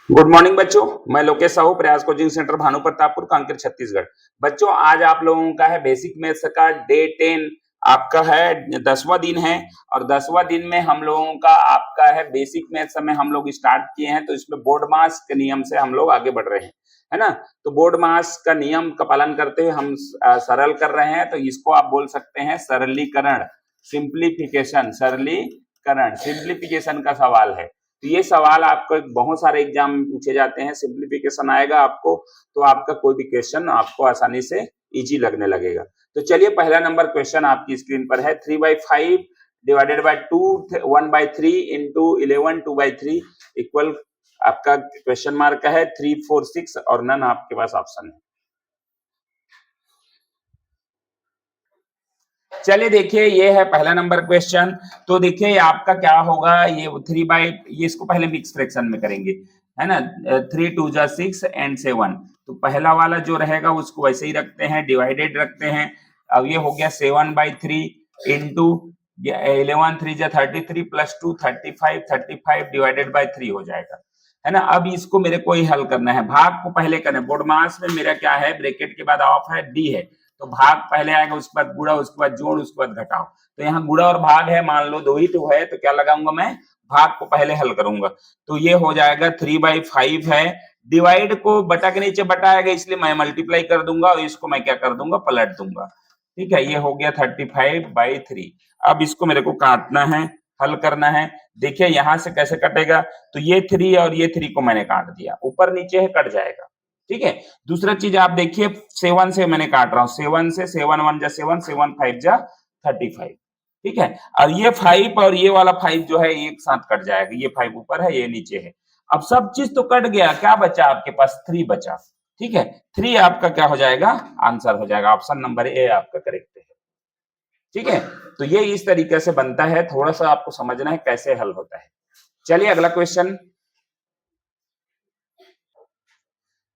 Good morning बच्चों, मैं लोकेश साहू, प्रयास कोचिंग सेंटर भानु प्रतापपुर, कांकेर, छत्तीसगढ़। बच्चों, आज आप लोगों का है बेसिक मैथ्स का डे 10। आपका है 10वां दिन है और 10वां दिन में हम लोगों का आपका है बेसिक मैथ्स में हम लोग स्टार्ट किए हैं। तो इसमें बोर्ड मास के नियम से हम लोग आगे बढ़ रहे हैं, है ना। तो बोर्ड मास का नियम का पालन करते हुए हम सरल कर रहे हैं। तो इसको आप बोल सकते हैं सरलीकरण, सिंप्लीफिकेशन, सरलीकरण, सिंप्लीफिकेशन का सवाल है। तो ये सवाल आपको बहुत सारे एग्जाम में पूछे जाते हैं। सिंप्लीफिकेशन आएगा आपको तो आपका कोई भी क्वेश्चन आपको आसानी से इजी लगने लगेगा। तो चलिए, पहला नंबर क्वेश्चन आपकी स्क्रीन पर है। 3/5 डिवाइडेड बाय 2 1/3 इंटू 11 2/3 इक्वल आपका क्वेश्चन मार्क है 3 4 6 और नन आपके पास ऑप्शन है। चलिए देखिए, ये है पहला नंबर क्वेश्चन। तो देखिए आपका क्या होगा, ये 3 ये इसको पहले मिक्स फ्रैक्शन में करेंगे, है ना। 3 2 जा 6 एंड 7। तो पहला वाला जो रहेगा उसको वैसे ही रखते हैं, डिवाइडेड रखते हैं। अब ये हो गया 7/3 इंटू 11 3 जा 33 प्लस 2 35 डिवाइडेड बाय 3 हो जाएगा, है ना। अब इसको मेरे को ही हल करना है, भाग को पहले करना है। बोर्ड मास में मेरा क्या है, ब्रैकेट के बाद ऑफ है, डी है। तो भाग पहले आएगा, उसके बाद गुणा, उसके बाद जोड़, उसके बाद घटाओ। तो यहाँ गुणा और भाग है, मान लो दो ही तो है, तो क्या लगाऊंगा मैं, भाग को पहले हल करूंगा। तो ये हो जाएगा 3/5 है, डिवाइड को बटा के नीचे बटा आएगा, इसलिए मैं मल्टीप्लाई कर दूंगा और इसको मैं क्या कर दूंगा, पलट दूंगा। ठीक है, ये हो गया 35/3। अब इसको मेरे को काटना है, हल करना है। देखिए यहां से कैसे कटेगा, तो ये 3 और ये 3 को मैंने काट दिया, ऊपर नीचे है, कट जाएगा। ठीक है, दूसरा चीज आप देखिए, 7 से मैंने काट रहा हूं, 7 से 7 1 जा 7 7 5 जा 35। ठीक है, और ये 5 और ये वाला 5 जो है एक साथ कट जाएगा, ये 5 ऊपर है, ये नीचे है। अब सब चीज तो कट गया, क्या बचा आपके पास, 3 बचा। ठीक है, 3 आपका क्या हो जाएगा, आंसर हो जाएगा। ऑप्शन नंबर ए आपका करेक्ट है। ठीक है, तो ये इस तरीके से बनता है, थोड़ा सा आपको समझना है कैसे हल होता है। चलिए अगला क्वेश्चन।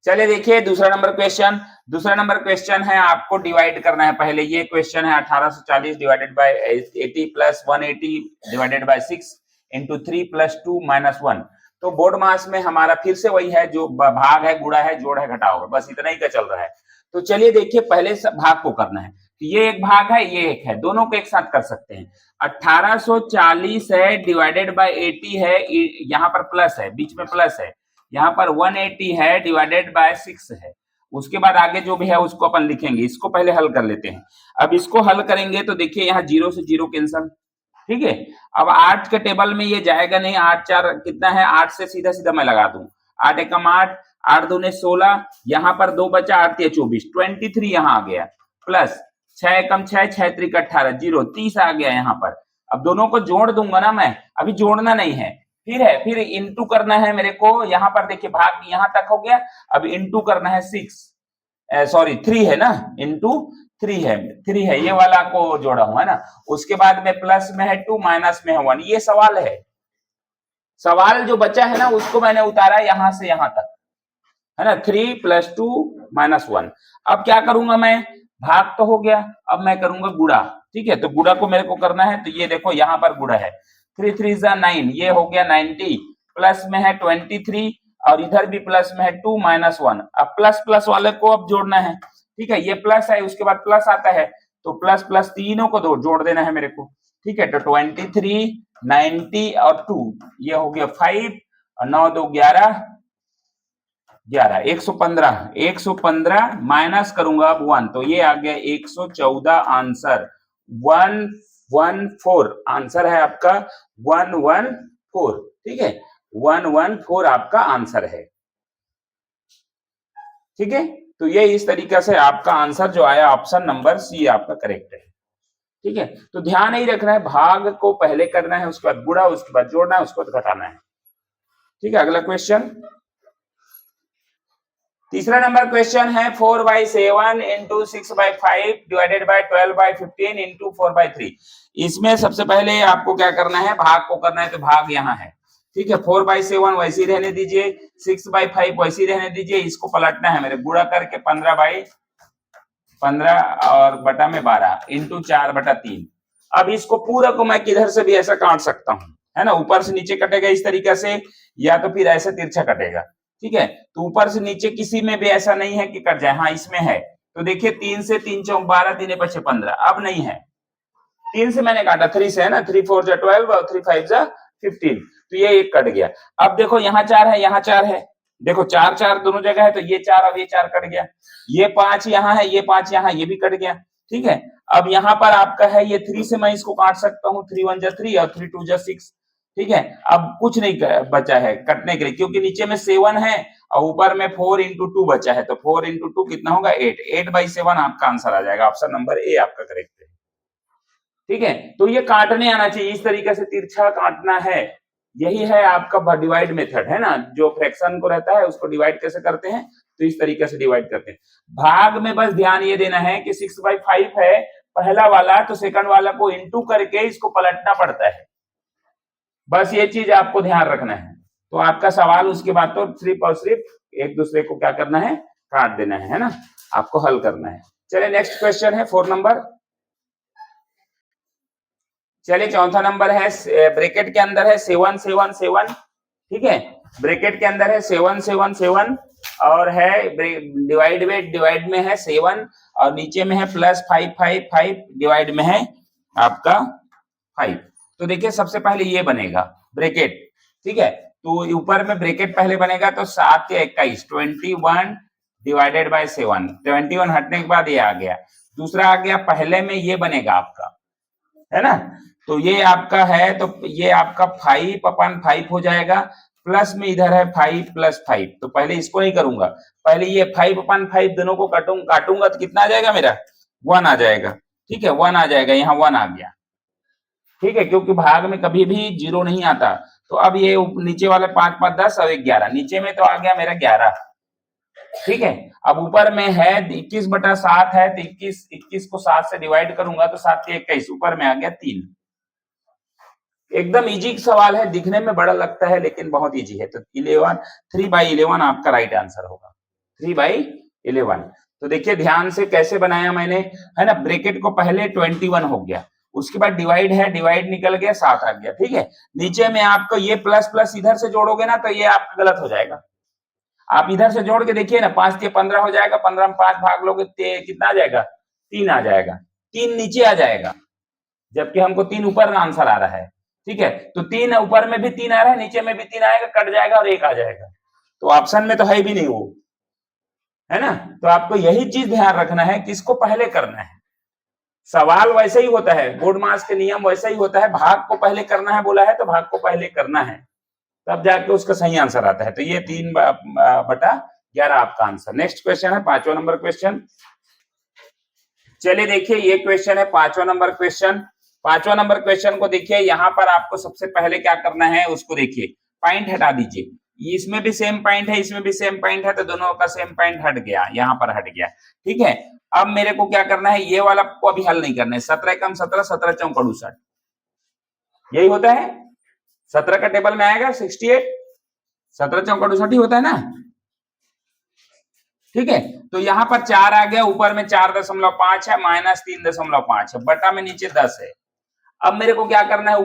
चलिए देखिए दूसरा नंबर क्वेश्चन। दूसरा नंबर क्वेश्चन है, आपको डिवाइड करना है। पहले ये क्वेश्चन है 1840 divided by 80 plus 180 divided by 6 into 3 plus 2 minus 1। तो बोर्ड मास में हमारा फिर से वही है, जो भाग है, गुणा है, जोड़ है, घटाव है, बस इतना ही का चल रहा है। तो चलिए देखिए, पहले भाग को करना है। तो ये एक भाग है, ये एक है, दोनों को एक साथ कर सकते हैं। 1840 है डिवाइडेड बाय 80 है, यहाँ पर प्लस है, बीच में प्लस है। यहाँ पर 180 है डिवाइडेड बाय 6 है। उसके बाद आगे जो भी है उसको अपन लिखेंगे। इसको पहले हल कर लेते हैं। अब इसको हल करेंगे तो देखिए यहाँ 0 से 0 कैंसल। ठीक है, अब 8 के टेबल में ये जाएगा नहीं, 8 4 कितना है, 8 से सीधा सीधा मैं लगा दूं, 8 एकम 8, 8 दूने 16, यहाँ पर 2 बचा, 8 3 24, 23 यहाँ आ गया, प्लस 6 एकम 6, 6 3 18, 0 30 आ गया यहाँ पर। अब दोनों को जोड़ दूंगा ना मैं, अभी जोड़ना नहीं है, फिर इंटू करना है मेरे को। यहाँ पर देखिए भाग यहाँ तक हो गया, अब इंटू करना है 3 है ना, इंटू 3 है, ये वाला को जोड़ा हूं, है ना। उसके बाद में प्लस में है 2, माइनस में है 1। ये सवाल है, सवाल जो बचा है ना उसको मैंने उतारा यहां से यहां तक, है ना। 3 + 2 - 1। अब क्या करूंगा मैं, भाग तो हो गया, अब मैं करूंगा गुणा। ठीक है, तो गुणा को मेरे को करना है। तो ये देखो यहाँ पर गुणा है, 3 3 जा 9, ये हो गया 90, प्लस में है 23 और इधर भी प्लस में है 2 - 1। अब प्लस प्लस वाले को अब जोड़ना है। ठीक है, ये प्लस है, उसके बाद प्लस आता है, तो प्लस प्लस तीनों को जोड़ देना है मेरे को। ठीक है, तो 23 90 और 2, ये हो गया 5 और 9 2 11 11 115 माइनस करूंगा अब 1, तो ये आ गया 114 आंसर, 114 आंसर है आपका, 114। ठीक है, 114 आपका आंसर है। ठीक है, तो ये इस तरीके से आपका आंसर जो आया, ऑप्शन नंबर सी आपका करेक्ट है। ठीक है, तो ध्यान नहीं रखना है, भाग को पहले करना है, उसके बाद गुणा, उसके बाद जोड़ना है, उसके बाद घटाना है। ठीक है, अगला क्वेश्चन। तीसरा नंबर क्वेश्चन है 4/7 इंटू 6/5 डिवाइडेड बाय 12/15 इंटू 4/3। इसमें सबसे पहले आपको क्या करना है, भाग को करना है। तो भाग यहाँ है, ठीक है, 4/7 वैसे ही रहने दीजिए, 6/5 वैसे ही रहने दीजिए। इसको पलटना है मेरे, गुणा करके 15/15 और बटा में 12 इंटू 4/3। अब इसको पूरा को मैं किधर से भी ऐसा काट सकता हूं, है ना, ऊपर से नीचे कटेगा इस तरीके से, या तो फिर ऐसे तिरछा कटेगा। ठीक है, तो ऊपर से नीचे किसी में भी ऐसा नहीं है कि कट जाए, हाँ इसमें है। तो देखिए 3 से 3 चौक 12, 3 5 15, अब नहीं है। 3 से मैंने काटा, 3 से है ना, 3 4 जा 12 और 3 5 जा 15, तो ये एक कट गया। अब देखो यहाँ 4 है, यहाँ 4 है, देखो 4 4 दोनों जगह है, तो ये 4 अब ये 4 कट गया। ये 5 यहाँ है, ये 5 यहाँ, ये भी कट गया। ठीक है, अब यहाँ पर आपका है ये 3 से मैं इसको काट सकता हूँ, 3 1 जा 3 और 3 2 जा 6। ठीक है, अब कुछ नहीं बचा है कटने के लिए, क्योंकि नीचे में 7 है और ऊपर में 4 into 2 बचा है, तो 4 into 2 कितना होगा 8, 8/7 आपका आंसर आ जाएगा। ऑप्शन नंबर ए आपका करेक्ट है। ठीक है, तो ये काटने आना चाहिए, इस तरीके से तिरछा काटना है, यही है आपका डिवाइड मेथड, है ना। जो फ्रैक्शन को रहता है उसको डिवाइड कैसे करते हैं, तो इस तरीके से डिवाइड करते हैं। भाग में बस ध्यान ये देना है कि 6/5 है पहला वाला, तो सेकंड वाला को इंटू करके इसको पलटना पड़ता है, बस ये चीज आपको ध्यान रखना है। तो आपका सवाल उसके बाद तो सिर्फ और सिर्फ एक दूसरे को क्या करना है, काट देना है ना, आपको हल करना है। चलिए नेक्स्ट क्वेश्चन है 4 नंबर। चलिए चौथा नंबर है, ब्रैकेट के अंदर है 7 7 7। ठीक है, ब्रैकेट के अंदर है 7 7 7 और है डिवाइड में है 7 और नीचे में है +5 5 5, डिवाइड में है आपका 5। तो देखिए सबसे पहले ये बनेगा ब्रैकेट। ठीक है, तो ऊपर में ब्रैकेट पहले बनेगा, तो 7 या 21, 21 डिवाइडेड बाय 7, 21 हटने के बाद ये आ गया। दूसरा आ गया, पहले में ये बनेगा आपका, है ना, तो ये आपका है, तो ये आपका 5/5 हो जाएगा, प्लस में इधर है 5 + 5, तो पहले इसको नहीं करूंगा, पहले ये 5/5 दोनों को काटूंगा तो कितना आ जाएगा मेरा, 1 आ जाएगा। ठीक है, 1 आ जाएगा, यहाँ 1 आ गया। ठीक है, क्योंकि भाग में कभी भी 0 नहीं आता। तो अब ये नीचे वाले 5 5 10 और 11, नीचे में तो आ गया मेरा 11। ठीक है, अब ऊपर में है 21/7 है, तो 21 को 7 से डिवाइड करूंगा तो 7 के 21, ऊपर में आ गया 3। एकदम इजी सवाल है, दिखने में बड़ा लगता है लेकिन बहुत इजी है। तो 11, 3/11 आपका राइट आंसर होगा, 3/11। तो देखिए ध्यान से कैसे बनाया मैंने, है ना, ब्रैकेट को पहले 21 हो गया, उसके बाद डिवाइड है, डिवाइड निकल गया, 7 आ गया। ठीक है, नीचे में आपको ये प्लस प्लस इधर से जोड़ोगे ना तो ये आपका गलत हो जाएगा। आप इधर से जोड़ के देखिए ना, 5 के 15 हो जाएगा, 15 में 5 भाग लोगे कितना आ जाएगा, 3 आ जाएगा, 3 नीचे आ जाएगा, जबकि हमको 3 ऊपर आंसर आ रहा है। ठीक है, तो 3 ऊपर में भी 3 आ रहा है, नीचे में भी 3 आएगा, कट जाएगा और 1 आ जाएगा, तो ऑप्शन में तो है भी नहीं वो, है ना। तो आपको यही चीज ध्यान रखना है, किसको पहले करना है। सवाल वैसे ही होता है, बोर्ड मास के नियम वैसा ही होता है, भाग को पहले करना है बोला है तो भाग को पहले करना है, तब जाके उसका सही आंसर आता है। तो ये 3/11 आपका आंसर। नेक्स्ट क्वेश्चन है 5वां नंबर क्वेश्चन। चलिए देखिए ये क्वेश्चन है 5वां नंबर क्वेश्चन। 5वां नंबर क्वेश्चन को देखिए, यहाँ पर आपको सबसे पहले क्या करना है उसको देखिए, पॉइंट हटा दीजिए, इसमें भी सेम पॉइंट है, इसमें भी सेम पॉइंट है, तो दोनों का सेम पॉइंट हट गया, यहाँ पर हट गया। ठीक है, अब मेरे को क्या करना है, ये वाला को अभी हल नहीं करना है, 17 कम 17, 17 चौक 68, यही होता है, 17 का टेबल में आएगा 68, 17 चौक 68 ही होता है ना। ठीक है, तो यहाँ पर 4 आ गया, ऊपर में 4.5 है, -3.5 है, बटा में नीचे 10 है। अब मेरे को क्या करना है,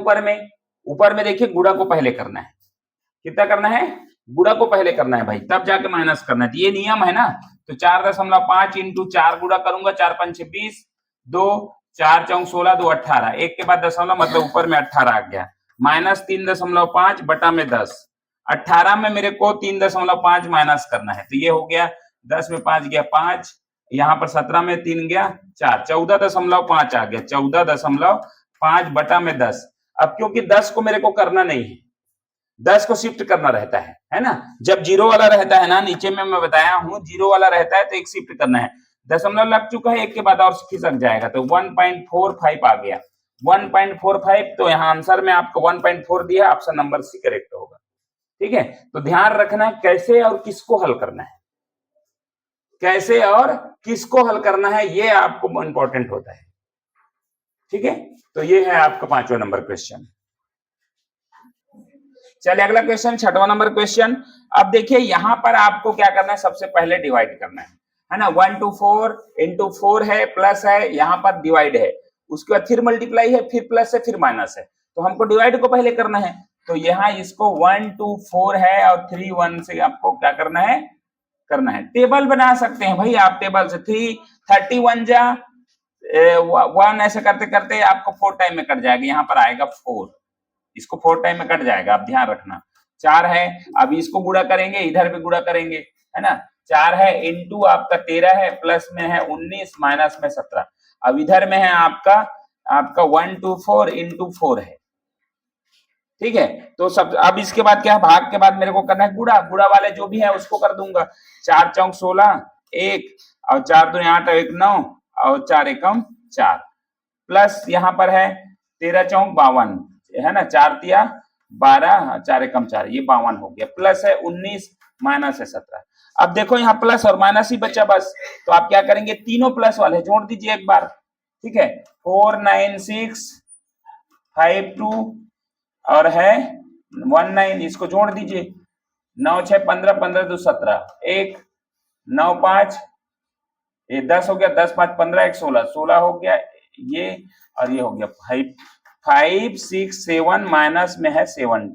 ऊपर में देखिए गुणा को पहले करना है, कितना करना है, गुणा को पहले करना है भाई, तब जाके माइनस करना है, तो ये नियम है ना। तो 4.5 इंटू 4 गुणा करूंगा, 4 5 20, 2 4 चौक 16, 2 18, एक के बाद दशमलव, मतलब ऊपर में 18 आ गया, -3.5 बटा में 10, 18 में मेरे को 3.5 माइनस करना है, तो ये हो गया 10 में 5 गया 5, यहाँ पर 17 में 3 गया 4, 14.5 आ गया, 14.5 बटा में 10। अब क्योंकि 10 को मेरे को करना नहीं है, 10 को शिफ्ट करना रहता है ना, जब 0 वाला रहता है ना, नीचे में मैं बताया हूं 0 वाला रहता है तो एक शिफ्ट करना है, दशमलव लग चुका है, एक के बाद और खिसक जाएगा, तो 1.45 आ गया, 1.45, तो यहाँ आंसर में आपको 1.4 दिया, ऑप्शन नंबर सी करेक्ट होगा। ठीक है, तो ध्यान रखना कैसे और किसको हल करना है, कैसे और किसको हल करना है, ये आपको इंपॉर्टेंट होता है। ठीक है, तो ये है आपका 5वां नंबर क्वेश्चन। चलिए अगला क्वेश्चन 6वां नंबर क्वेश्चन। अब देखिए यहाँ पर आपको क्या करना है, सबसे पहले डिवाइड करना है ना, 1 to 4 into 4 है, प्लस है, यहाँ पर डिवाइड है, उसके बाद फिर मल्टीप्लाई है, फिर प्लस है, फिर माइनस है, तो हमको डिवाइड को पहले करना है, तो यहाँ इसको 1 2 4 है और 3 1 से आपको क्या करना है टेबल बना सकते हैं भाई आप टेबल से 31 जा 1 ऐसे करते करते आपको 4 टाइम में कट जाएगा, यहाँ पर आएगा 4, इसको 4 टाइम में कट जाएगा, आप ध्यान रखना। 4 है, अभी इसको गुणा करेंगे, इधर भी गुणा करेंगे, है ना। 4 है इंटू आपका 13 है, प्लस में है 19, माइनस में 17। अब इधर में है आपका 1 2 4 इंटू 4 है, ठीक है। तो सब अब इसके बाद क्या है, भाग के बाद मेरे को करना है गुणा, गुणा वाले जो भी है उसको कर दूंगा। 4 चौक 16 1 और 4 दूनी 8 और 1 9 और 4 एकम 4, प्लस यहाँ पर है 13 चौक 52, है ना। 4 तिया 12, 4 एकम 4, ये 52 हो गया, प्लस है 19, माइनस है 17। अब देखो यहाँ प्लस और माइनस ही बचा बस, तो आप क्या करेंगे, तीनों प्लस वाले जोड़ दीजिए एक बार, ठीक है। 4 9 6 5 2 और है 1 9, इसको जोड़ दीजिए। 9 6 15 15 2 17, 1 9 5 ये 10 हो गया, 10 5 15 1 16, 16 हो गया ये, और ये हो गया 5 5 6 7, माइनस में है 7,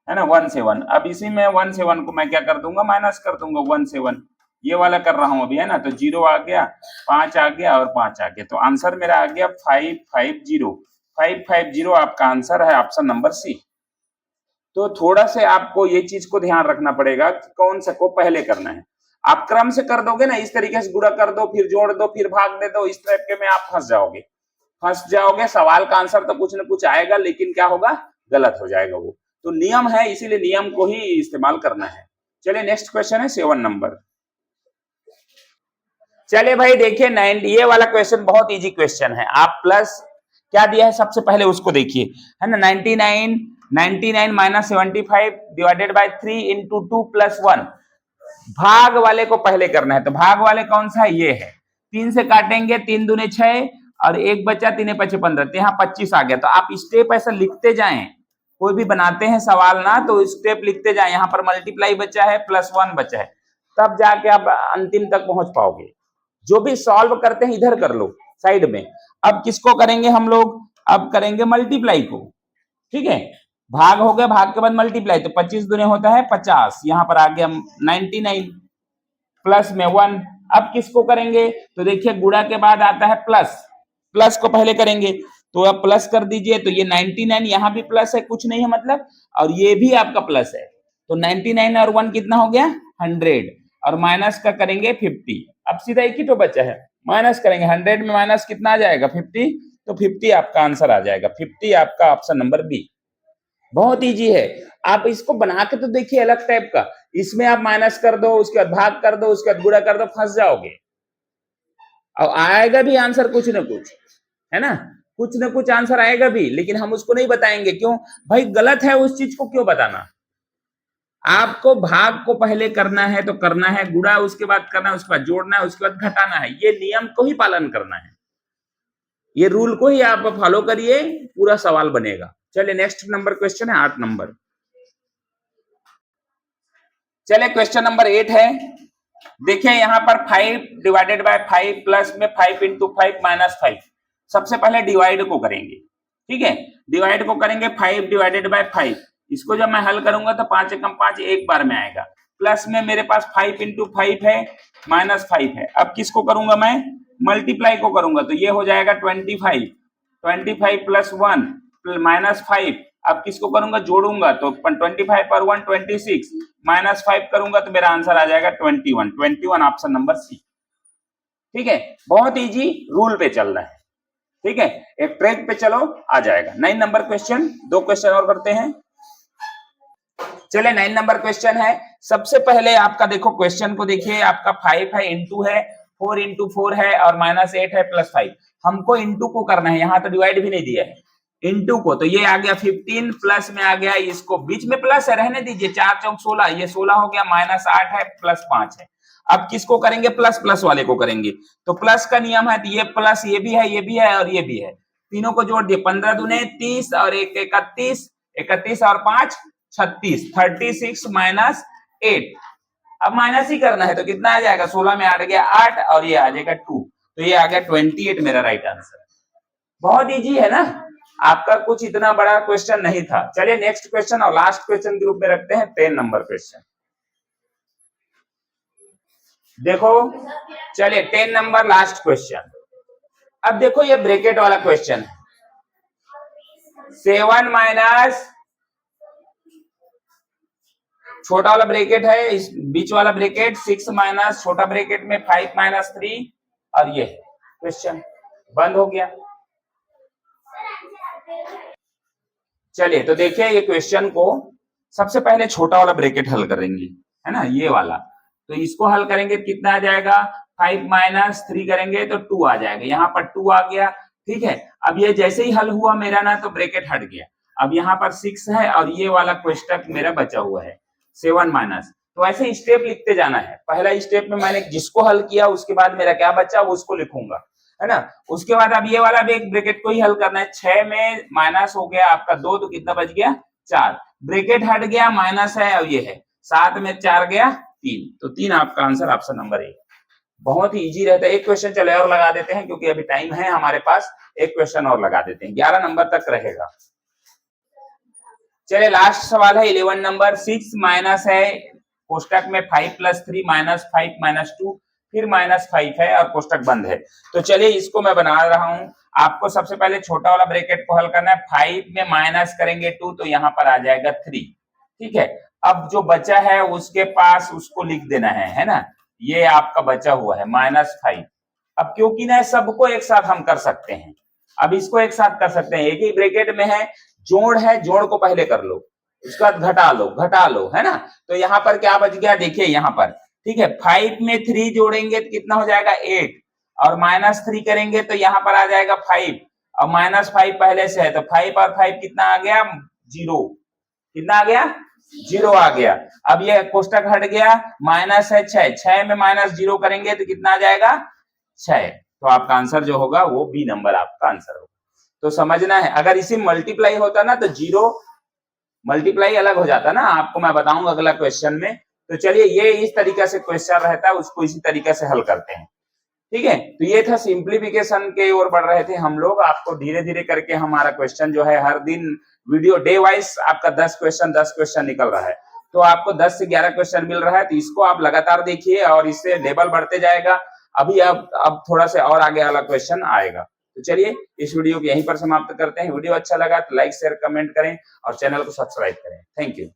है ना 1 7। अब इसी में 1 7 को मैं क्या कर दूंगा, माइनस कर दूंगा 1 7, ये वाला कर रहा हूं अभी, है ना। तो 0 आ गया, 5 आ गया और 5 आ गया, तो आंसर मेरा आ गया 550 आपका आंसर है, ऑप्शन नंबर सी। तो थोड़ा से आपको ये चीज को ध्यान रखना पड़ेगा कि कौन सा को पहले करना है। आप क्रम से कर दोगे ना, इस तरीके से गुणा कर दो, फिर जोड़ दो, फिर भाग दे दो, इस टाइप के में आप फंस जाओगे। सवाल का आंसर तो कुछ ना कुछ आएगा, लेकिन क्या होगा, गलत हो जाएगा वो। तो नियम है, इसीलिए नियम को ही इस्तेमाल करना है। चलिए नेक्स्ट क्वेश्चन है 7 नंबर। चलिए भाई देखिए, ये वाला क्वेश्चन बहुत इजी क्वेश्चन है। आप प्लस क्या दिया है सबसे पहले उसको देखिए, है ना। 99 minus 75 divided by 3 into 2 plus 1, भाग वाले को पहले करना है। तो भाग वाले कौन सा है, ये है। 3 से काटेंगे, 3 दूने 6 और 1 बचा, 3 5 15, तो यहाँ 25 आ गया। तो आप स्टेप ऐसा लिखते जाएं, कोई भी बनाते हैं सवाल ना, तो स्टेप लिखते जाएं। यहाँ पर मल्टीप्लाई बचा है, प्लस 1 बचा है, तब जाके आप अंतिम तक पहुंच पाओगे। जो भी सॉल्व करते हैं इधर कर लो साइड में। अब किसको करेंगे हम लोग, अब करेंगे मल्टीप्लाई को, ठीक है। भाग हो गया, भाग के बाद मल्टीप्लाई, तो 25 दुने होता है 50, यहाँ पर आ गया 99, प्लस में 1। अब किसको करेंगे, तो देखिए गुणा के बाद आता है प्लस, प्लस को पहले करेंगे, तो अब प्लस कर दीजिए। तो ये 99 यहाँ भी प्लस है, कुछ नहीं है मतलब, और ये भी आपका प्लस है। तो 99 और 1 कितना हो गया, 100, और माइनस का करेंगे 50। अब सीधा एक ही तो बचा है, माइनस करेंगे, 100 में माइनस कितना आ जाएगा, 50, तो 50 आपका आंसर आ जाएगा। 50 आपका ऑप्शन नंबर बी। बहुत इजी है, आप इसको बना के तो देखिए अलग टाइप का। इसमें आप माइनस कर दो, उसके बाद भाग कर दो, उसके बाद गुणा कर दो, फंस जाओगे। और आएगा भी आंसर कुछ न कुछ, है ना, कुछ न कुछ आंसर आएगा भी, लेकिन हम उसको नहीं बताएंगे। क्यों भाई, गलत है उस चीज को क्यों बताना। आपको भाग को पहले करना है तो करना है, गुणा उसके बाद करना है, उसके बाद जोड़ना है, उसके बाद घटाना है। ये नियम को ही पालन करना है, ये रूल को ही आप फॉलो करिए, पूरा सवाल बनेगा। चलिए नेक्स्ट नंबर क्वेश्चन है 8 नंबर। चलिए क्वेश्चन नंबर 8 है। देखिए यहाँ पर 5 डिवाइडेड बाय 5 प्लस में 5 इंटू 5 माइनस 5। सबसे पहले डिवाइड को करेंगे, ठीक है। डिवाइड को करेंगे 5 डिवाइडेड बाय 5। इसको जब मैं हल करूंगा तो 5 एकम 5 एक बार में आएगा। प्लस में मेरे पास 5 इंटू 5 है, माइनस 5 है। अब किसको करूंगा मैं, मल्टीप्लाई को करूंगा, तो ये हो जाएगा 25 प्लस 1 माइनस 5। अब किसको करूंगा, जोड़ूंगा, तो 25 पर 1 26, माइनस 5 करूंगा तो मेरा आंसर आ जाएगा 21 ऑप्शन नंबर सी, ठीक है। बहुत इजी रूल पे चल रहा है, ठीक है, एक ट्रैक पे चलो, आ जाएगा। 9 नंबर क्वेश्चन, 2 क्वेश्चन और करते हैं। चले 9 नंबर क्वेश्चन है। सबसे पहले आपका देखो क्वेश्चन को देखिए, आपका 5 है, इंटू है, 4 इंटू 4 है और माइनस 8 है, प्लस 5। हमको इंटू को करना है, यहाँ तो डिवाइड भी नहीं दिया है, इंटू को। तो ये आ गया 15, प्लस में आ गया, इसको बीच में प्लस है, रहने दीजिए, 4 चौक 16, ये 16 हो गया, माइनस 8 है, प्लस 5 है। अब किसको करेंगे, प्लस प्लस वाले को करेंगे। तो प्लस का नियम है, तो ये प्लस, ये भी है, ये भी है और ये भी है, तीनों को जोड़ दिए, 15 दूने 30 और 1 31, 31 और 5 36, 36 माइनस 8। अब माइनस ही करना है, तो कितना आ जाएगा, 16 में 8 गया 8 और ये आ जाएगा 2, तो ये आ गया 28 मेरा राइट आंसर। बहुत इजी है ना, आपका कुछ इतना बड़ा क्वेश्चन नहीं था। चलिए नेक्स्ट क्वेश्चन और लास्ट क्वेश्चन के रूप में रखते हैं 10 नंबर क्वेश्चन। देखो चलिए 10 नंबर लास्ट क्वेश्चन। अब देखो ये ब्रैकेट वाला क्वेश्चन है। 7 माइनस छोटा वाला ब्रैकेट है, इस बीच वाला ब्रैकेट 6 माइनस छोटा ब्रैकेट में 5 माइनस 3 और ये क्वेश्चन बंद हो गया। चलिए तो देखिए ये क्वेश्चन को सबसे पहले छोटा वाला ब्रैकेट हल करेंगे, है ना, ये वाला। तो इसको हल करेंगे कितना आ जाएगा, 5 माइनस 3 करेंगे तो 2 आ जाएगा, यहाँ पर 2 आ गया। ठीक है, अब ये जैसे ही हल हुआ मेरा ना तो ब्रैकेट हट गया। अब यहाँ पर 6 है और ये वाला कोष्टक मेरा बचा हुआ है 7 माइनस। तो ऐसे स्टेप लिखते जाना है। पहला स्टेप में मैंने जिसको हल किया उसके बाद मेरा क्या बचा वो उसको लिखूंगा, है ना। उसके बाद अब ये वाला भी एक ब्रैकेट को ही हल करना है। 6 में माइनस हो गया आपका 2 तो कितना बच गया 4, ब्रैकेट हट गया माइनस है और ये है 7 में 4 गया 3, तो 3 आपका आंसर ऑप्शन नंबर 1। बहुत ही इजी रहता है। एक क्वेश्चन चले और लगा देते हैं क्योंकि अभी टाइम है हमारे पास, एक क्वेश्चन और लगा देते हैं, 11 नंबर तक रहेगा। चलिए लास्ट सवाल है 11 नंबर। 6 माइनस है कोष्टक में 5 प्लस 3 माइनस 5 माइनस 2 फिर माइनस 5 है और कोष्टक बंद है। तो चलिए इसको मैं बना रहा हूं। आपको सबसे पहले छोटा वाला ब्रैकेट को हल करना है। 5 में माइनस करेंगे 2 तो यहाँ पर आ जाएगा 3। ठीक है, अब जो बचा है उसके पास उसको लिख देना है ना। ये आपका बचा हुआ है -5। अब क्योंकि ना सबको एक साथ हम कर सकते हैं, अब इसको एक साथ कर सकते हैं, एक ही ब्रैकेट में है, जोड़ है, जोड़ को पहले कर लो, उसके बाद घटा लो, है ना। तो यहाँ पर क्या बच गया देखिए यहाँ पर, ठीक है, 5 में 3 जोड़ेंगे तो कितना हो जाएगा 8 और -3 करेंगे तो यहाँ पर आ जाएगा 5 और -5 पहले से है तो 5 और 5 कितना आ गया 0, कितना आ गया 0 आ गया। अब ये कोष्टक हट गया, माइनस है 6, 6 में -0 करेंगे तो कितना आ जाएगा 6। तो आपका आंसर जो होगा वो बी नंबर आपका आंसर होगा। तो समझना है, अगर इसी मल्टीप्लाई होता ना तो 0 मल्टीप्लाई अलग हो जाता ना, आपको मैं बताऊंगा अगला क्वेश्चन में। तो चलिए ये इस तरीके से क्वेश्चन रहता है, उसको इसी तरीके से हल करते हैं। ठीक है, तो ये था सिंप्लीफिकेशन के ओर बढ़ रहे थे हम लोग। आपको धीरे धीरे करके हमारा क्वेश्चन जो है हर दिन वीडियो डे वाइज आपका 10 क्वेश्चन निकल रहा है। तो आपको 10 से 11 क्वेश्चन मिल रहा है, तो इसको आप लगातार देखिए और इससे लेवल बढ़ते जाएगा। अभी अब थोड़ा से और आगे वाला क्वेश्चन आएगा। तो चलिए इस वीडियो को यहीं पर समाप्त करते हैं। वीडियो अच्छा लगा तो लाइक शेयर कमेंट करें और चैनल को सब्सक्राइब करें। Thank you.